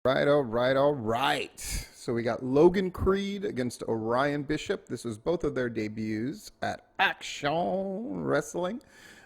Right, all right, all right. So we got Logan Creed against Orion Bishop. This was both of their debuts at Action Wrestling.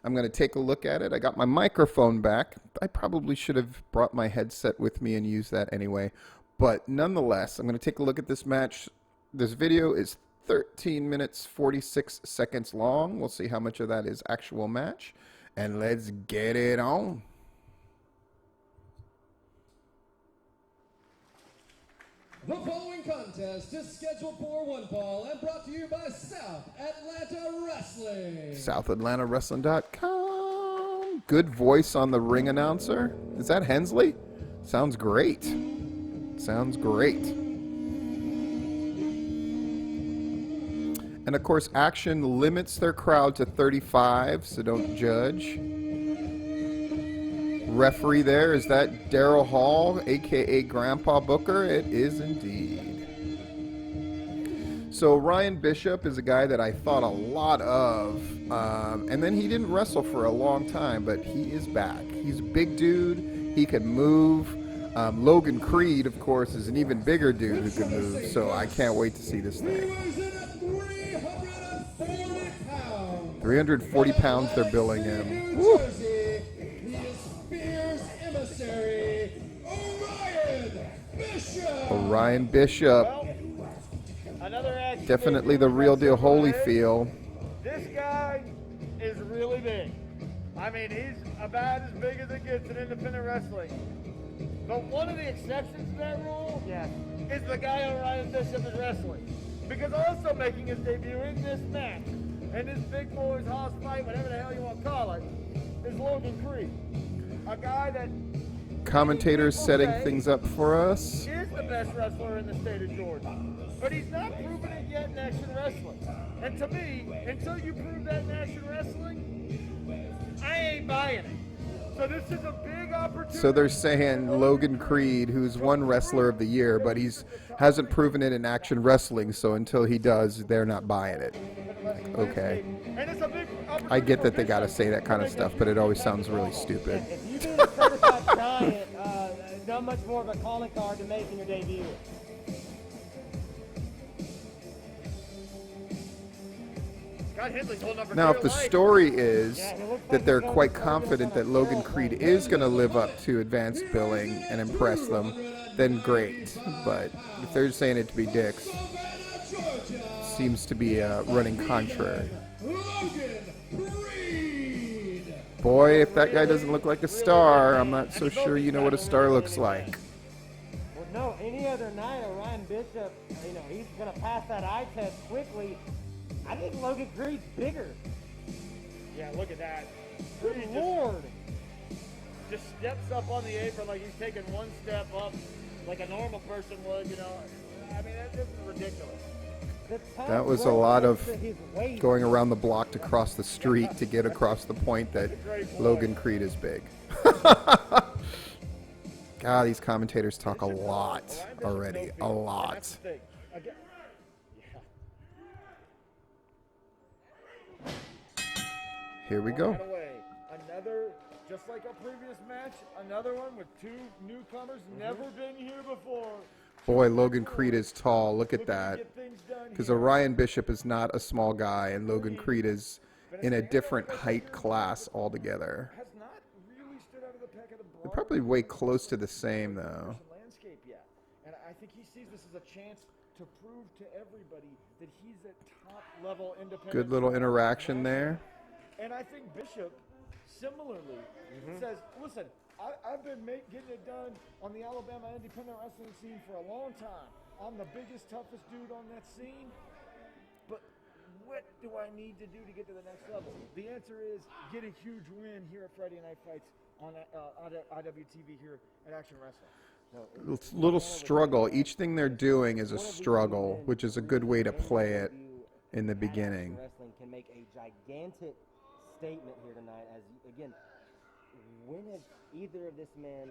I'm going to take a look at it. I got my microphone back. I probably should have brought my headset with me and used that anyway. But nonetheless, I'm going to take a look at this match. This video is 13 minutes, 46 seconds long. We'll see how much of that is actual match. And let's get it on. The following contest is scheduled for one fall and brought to you by South Atlanta Wrestling. SouthAtlantaWrestling.com. Good voice on the ring announcer. Is that Hensley? Sounds great. Sounds great. And of course, Action limits their crowd to 35, so don't judge. Referee there, is that Daryl Hall, aka Grandpa Booker? It is indeed. So Orion Bishop is a guy that I thought a lot of, and then he didn't wrestle for a long time, but he is back. He's a big dude, he can move. Logan Creed, of course, is an even bigger dude who can move, so I can't wait to see this thing. 340 pounds they're billing him. Woo. Orion Bishop. Well, Definitely the real deal Holyfield. This guy is really big. I mean, he's about as big as it gets in independent wrestling. But one of the exceptions to that rule is the guy Orion Bishop is wrestling. Because also making his debut in this match, in this big boys house fight, whatever the hell you want to call it, is Logan Creed. A guy that Commentators setting things up for us. He is the best wrestler in the state of Georgia, but he's not proven it yet in action wrestling. And to me, until you prove that in action wrestling, I ain't buying it. So this is a big opportunity. So they're saying Logan Creed, who's won Wrestler of the Year, but hasn't proven it in action wrestling, so until he does, they're not buying it. Okay. I get that they gotta say that kind of stuff, but it always sounds really stupid. If you do the certified giant, not much more of a calling card to make in your debut. Now, if the story is that they're quite confident that Logan Creed is going to live up to advanced billing and impress them, then great. But if they're saying it to be dicks, seems to be running contrary. Boy, if that guy doesn't look like a star, I'm not so sure you know what a star looks like. Well, no, any other night, Orion Bishop, he's going to pass that eye test quickly. I think Logan Creed's bigger. Yeah, look at that. Good Lord. Just steps up on the apron like he's taking one step up like a normal person would, I mean, this is ridiculous. That was a lot of going around the block to cross the street to get across the point that Logan Creed is big. God, these commentators talk a lot already. A lot. Here we go. Another, just like our previous match, another one with two newcomers, never been here before. Boy, Logan Creed is tall. Look at that. Because Orion Bishop is not a small guy, and Logan Creed is in a different height class altogether. They're probably way close to the same, though. And I think he sees this as a chance to prove to everybody that he's at top level independent. Good little interaction there. And I think Bishop, similarly, says, listen, I've been getting it done on the Alabama independent wrestling scene for a long time. I'm the biggest, toughest dude on that scene. But what do I need to do to get to the next level? The answer is get a huge win here at Friday Night Fights on IWTV here at Action Wrestling. Little struggle. Each thing they're doing is a struggle, which is a good way to play it in the beginning. Wrestling can make a gigantic statement here tonight. As again, when has either of this man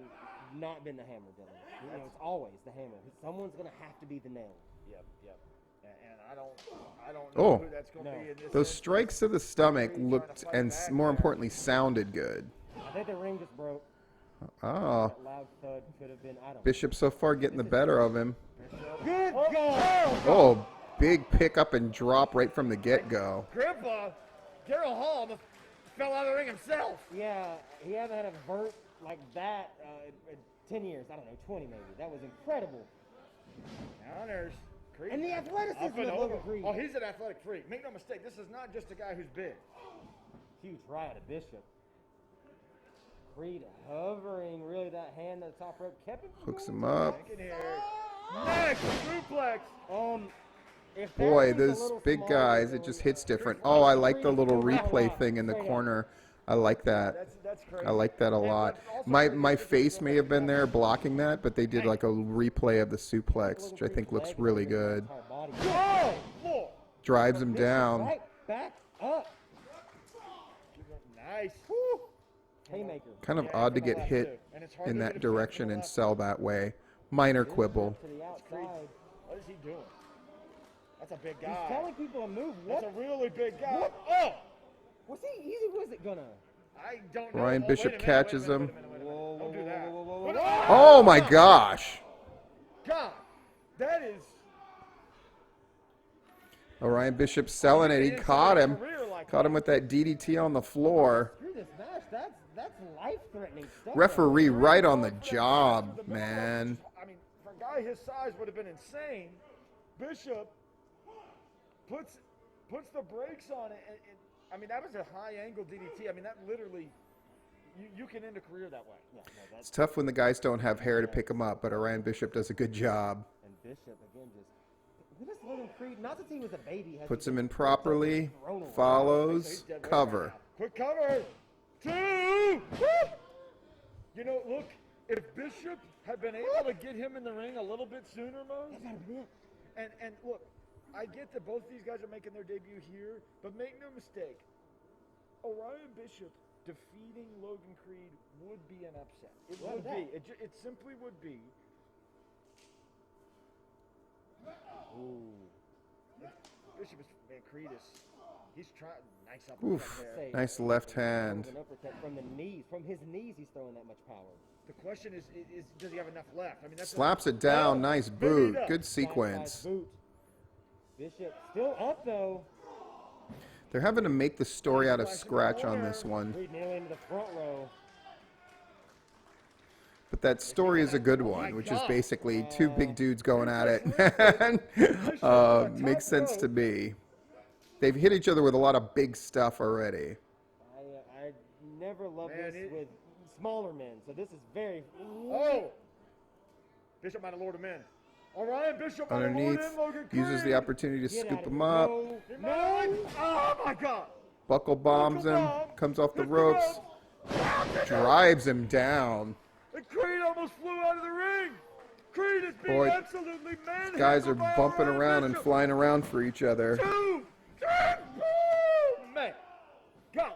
not been the hammer, Dylan? It's always the hammer. Someone's going to have to be the nail. Yep. And I don't know who that's going to be in this. Those strikes to the stomach looked, and more importantly, sounded good. I think the ring just broke. Oh, That loud thud could have been, I don't Bishop so far getting the better of him. Good God! Oh, big pick up and drop right from the get-go. Grandpa, Daryl Hall almost fell out of the ring himself. Yeah, he hasn't had a vert like that in 10 years. I don't know, 20 maybe. That was incredible. Now there's Creed. And the athleticism Up and of over. Logan Creed. Oh, he's an athletic freak. Make no mistake, this is not just a guy who's big. Huge right of Bishop. Creed hovering, really, that hand at the top rope kept him from Hooks going him up. Look in here. Next suplex. If that Boy, was a those little big smaller, guys, it though, just hits different. Oh, I like the little Right replay up, thing in the straight up. corner. I like that. That's crazy. I like that a And lot. also My face may have been there blocking that, but they did like a replay of the suplex, which I think looks really good. Oh, Lord. Drives him down. Right back up. Nice. Haymaker. Kind of Yeah, odd to from the get left, hit too. And it's hard in to that get him from direction the and left. sell that way. Minor quibble. To the outside. What is he doing? That's a big He's guy. telling people to move. That's What? a really big guy. What? Oh! Was he easy? Was it gonna? I don't know. Ryan Oh, Bishop wait a minute, catches wait a him. minute, wait a minute, wait a Whoa, minute. whoa, Don't do whoa, that. whoa, whoa, whoa, But- whoa. Oh my gosh! God, that is. Orion Bishop selling it. He caught him. Caught him with that DDT on the floor. Through this match, that's life-threatening stuff. Referee right on the The job, middle man. rope, I mean, for a guy his size would have been insane. Bishop puts the brakes on it. And I mean, that was a high-angle DDT. I mean, that literally, you can end a career that way. Yeah, no, It's tough when the guys don't have hair to pick him up, but Orion Bishop does a good job. and Bishop again just. What is Logan Creed? Not that he was a baby. has Puts he him in just properly, thrown away? follows, cover. Quick cover. 2. Woo! You know, look, if Bishop had been able to get him in the ring a little bit sooner, Mo, That might have been it. and look, I get that both these guys are making their debut here, but make no mistake, Orion Bishop defeating Logan Creed would be an upset. It Without would a be. doubt. It simply would be. Ooh. Bishop is, man, Creed is, he's trying, nice uppercut Oof. there. Say, Nice left hand. An uppercut from the knees. From his knees, he's throwing that much power. The question is does he have enough left? I mean, that's Slaps it down. Oh, Nice maybe boot. not. Good Side sequence. boot. Bishop still up though. They're having to make the story out of scratch on this one. Creed nearly into the front row. But that story is a good one, which is basically two big dudes going at it. Makes sense to me. They've hit each other with a lot of big stuff already. I never loved Man, this it- with smaller men, so this is very. Oh! Bishop might have lured him in. Orion Bishop might have lured Underneath, in Logan uses the Creed. opportunity to Get scoop out of him here. up. He might have- Oh my God! Buckle bombs him. Comes off the ropes. Drives him down. And Creed almost flew out of the ring. Creed is being Boy, absolutely manhandled. Guys are by bumping Orion around and Bishop. flying around for each other. 2, 3, boom! Man, go.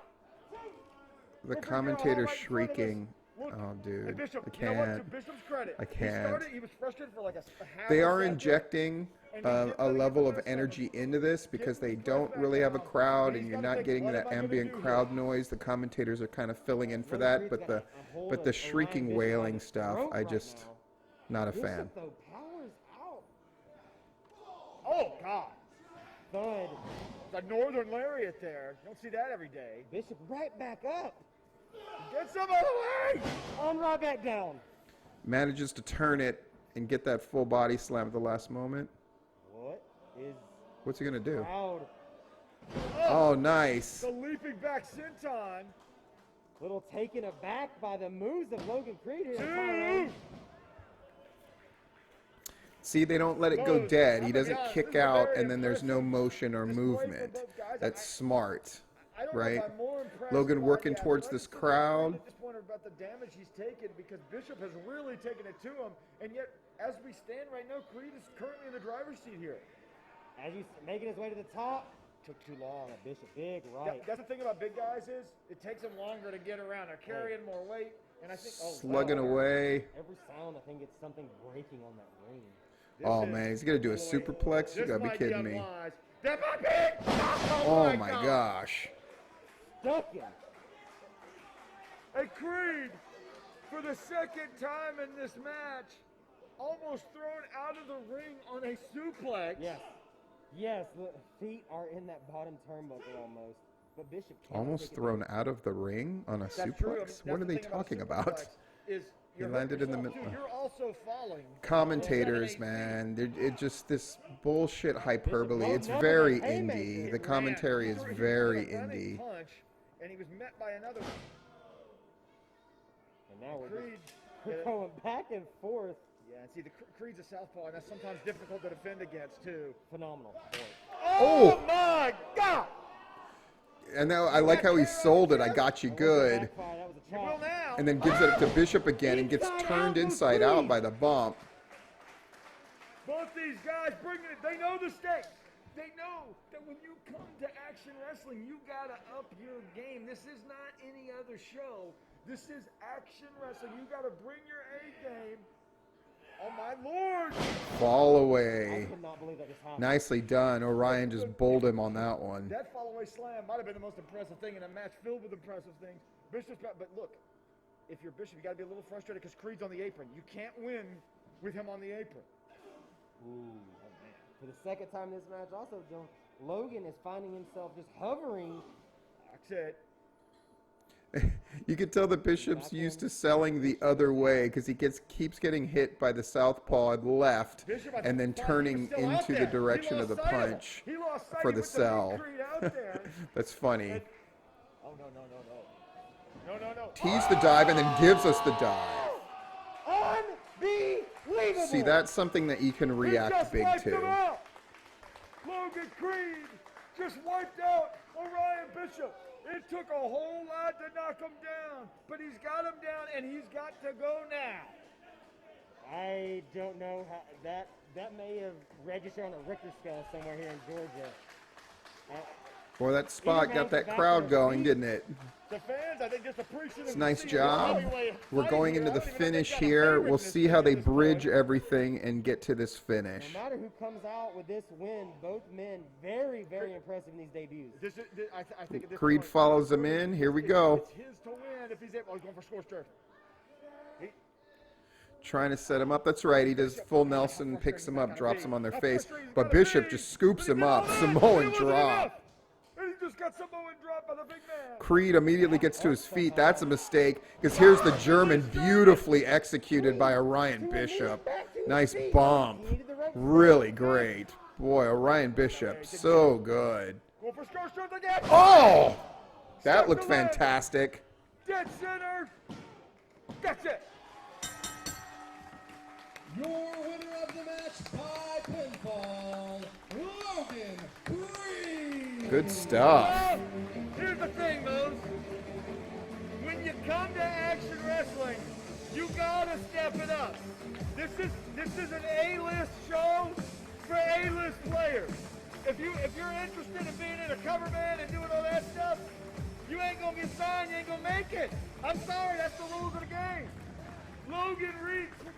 The commentator's shrieking. Oh, dude. And Bishop, I you know what? To can't. Bishop's credit, I can't. He was frustrated for like a half They a are second. injecting a level of energy into this because they don't really have a crowd and you're not getting that ambient crowd noise. The commentators are kind of filling in for that, but the shrieking wailing stuff, I just not a fan. Bishop though powers out. Oh God, Thud. the Northern Lariat there. You don't see that every day. Bishop right back up. Get some out of the way. On right back down. Manages to turn it and get that full body slam at the last moment. What is What's he gonna do? crowd? Oh, nice. The leaping back senton. Little taken aback by the moves of Logan Creed here. 2. See, they don't let it go No, dead. I'm He gonna doesn't be honest, kick this is a out very and then there's no impressive motion or display from movement. both guys. That's smart. I don't right? know if I'm more impressed Logan by working the towards this athleticism crowd. at this point about the damage he's taken because Bishop has really taken it to him, and yet as we stand right now, Creed is currently in the driver's seat here. As he's making his way to the top. Took too long. Bishop big right. That's the thing about big guys is it takes them longer to get around. They're carrying more weight, and I think Slugging away. Every sound, I think it's something breaking on that ring. Oh, man, he's going to do a superplex? You This got to be might kidding me. unwise. That might be. Oh, my gosh. Stuck him. Hey, Creed. for the second time in this match, almost thrown out of the ring on a suplex. Yes. Yes, the feet are in that bottom turnbuckle almost. But Bishop cannot Almost take it thrown down. out of the ring on a That's true. I mean, suplex? that's What are the they thing about a talking superplex about? Is He you're landed in the hurting middle. yourself, too. You're also falling. Commentators, 7, 8 man, it just this bullshit hyperbole. loading It's up with very a haymaker. indie. He The commentary ran. is He was very doing a running indie. punch, and he was met by another one. And now we're Creed. we're going back and forth. Yeah, and see, Creed's a southpaw, and that's sometimes difficult to defend against, too. Phenomenal. Oh, my God! And now I like how he sold it. I got you good. Backfire, that was a You will chop. now. And then gives it to Bishop again and gets Inside turned out inside goes out Creed. by the bump. Both these guys bringing it. They know the stakes. They know that when you come to action wrestling, you got to up your game. This is not any other show. This is action wrestling. You got to bring your A game. Oh, my Lord. Fall I away. could not believe that just happened. Nicely done. Orion just bowled him on that one. That fall-away slam might have been the most impressive thing in a match filled with impressive things. Bishop's got, but look, if you're Bishop, you got to be a little frustrated because Creed's on the apron. You can't win with him on the apron. Ooh, oh man. For the second time in this match, also, John, Logan is finding himself just hovering. That's it. You could tell the Bishop's used to selling the other way because he keeps getting hit by the southpaw left Bishop, I and then thought he was turning still out into the there. direction He of the lost sight him. punch He lost sight for of the with the big sell. Creed out there. That's funny. And- oh, no. No. Tees the dive and then gives us the dive. Unbelievable! See, that's something that you can He react just big wiped him to. out. Logan Creed just wiped out Orion Bishop. It took a whole lot to knock him down, but he's got him down, and he's got to go now. I don't know how that may have registered on a Richter scale somewhere here in Georgia. Boy, that spot got that crowd going, didn't it? The fans, I think, just appreciate It's a nice job. We're going into the finish here. We'll see how they bridge everything and get to this finish. No matter who comes out with this win, both men very, very impressive in these debuts. I think at this Creed point, follows him in. Here we go. It's his to win if he's able. Oh, he's going for scorched earth. Trying to set him up. That's right. He does full Nelson, picks him up, drops him on their face. But Bishop just scoops him up. Samoan drop. And he just got Samoan drop by the big man. Creed immediately gets to his feet. That's a mistake because here's the German beautifully executed by Orion Bishop. Nice bump. Really great. Boy, Orion Bishop, so good. Going for scorched earth again. Oh! That looked fantastic. Dead center. That's it. Your winner of the match by pinfall, Logan Creed. Good stuff. Well, here's the thing, Moose. When you come to action wrestling, you gotta step it up. This is an A-list show for A-list players. If you're interested in being in a cover band and doing all that stuff, you ain't gonna get signed. You ain't gonna make it. I'm sorry. That's the rules of the game. Logan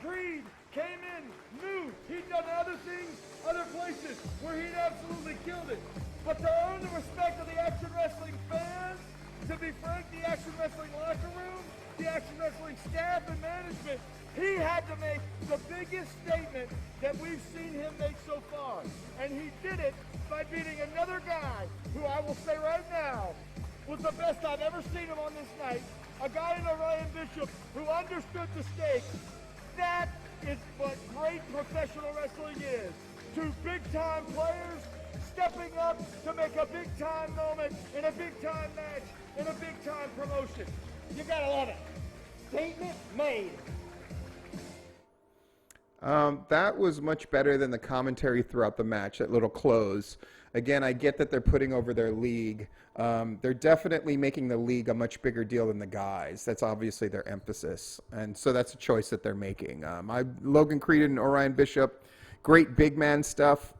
Creed came in, knew he'd done other things, other places where he'd absolutely killed it. But to earn the respect of the action wrestling fans, to be frank, the action wrestling locker room, the action wrestling staff and management, he had to make the biggest statement that we've seen him make so far. And he did it by beating another guy who I will say right now was the best I've ever seen him on this night. A guy in Orion Bishop who understood the stakes. That is what great professional wrestling is. Two big-time players stepping up to make a big-time moment in a big-time match in a big-time promotion. You gotta love it. Statement made. That was much better than the commentary throughout the match, that little close. Again, I get that they're putting over their league. They're definitely making the league a much bigger deal than the guys. That's obviously their emphasis. And so that's a choice that they're making. Logan Creed and Orion Bishop, great big man stuff.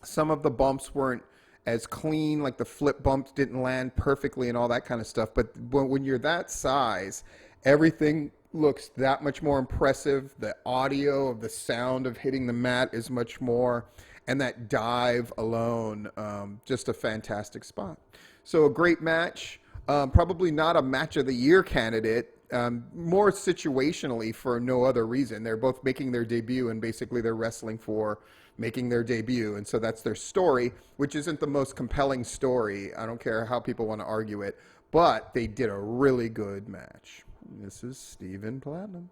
Some of the bumps weren't as clean, like the flip bumps didn't land perfectly and all that kind of stuff. But when you're that size, everything looks that much more impressive. The audio of the sound of hitting the mat is much more. And that dive alone, just a fantastic spot. So a great match. Probably not a match of the year candidate more situationally for no other reason. They're both making their debut, and basically they're wrestling for making their debut, and so that's their story, which isn't the most compelling story. I don't care how people want to argue it, but they did a really good match. This is Stephen Platinum.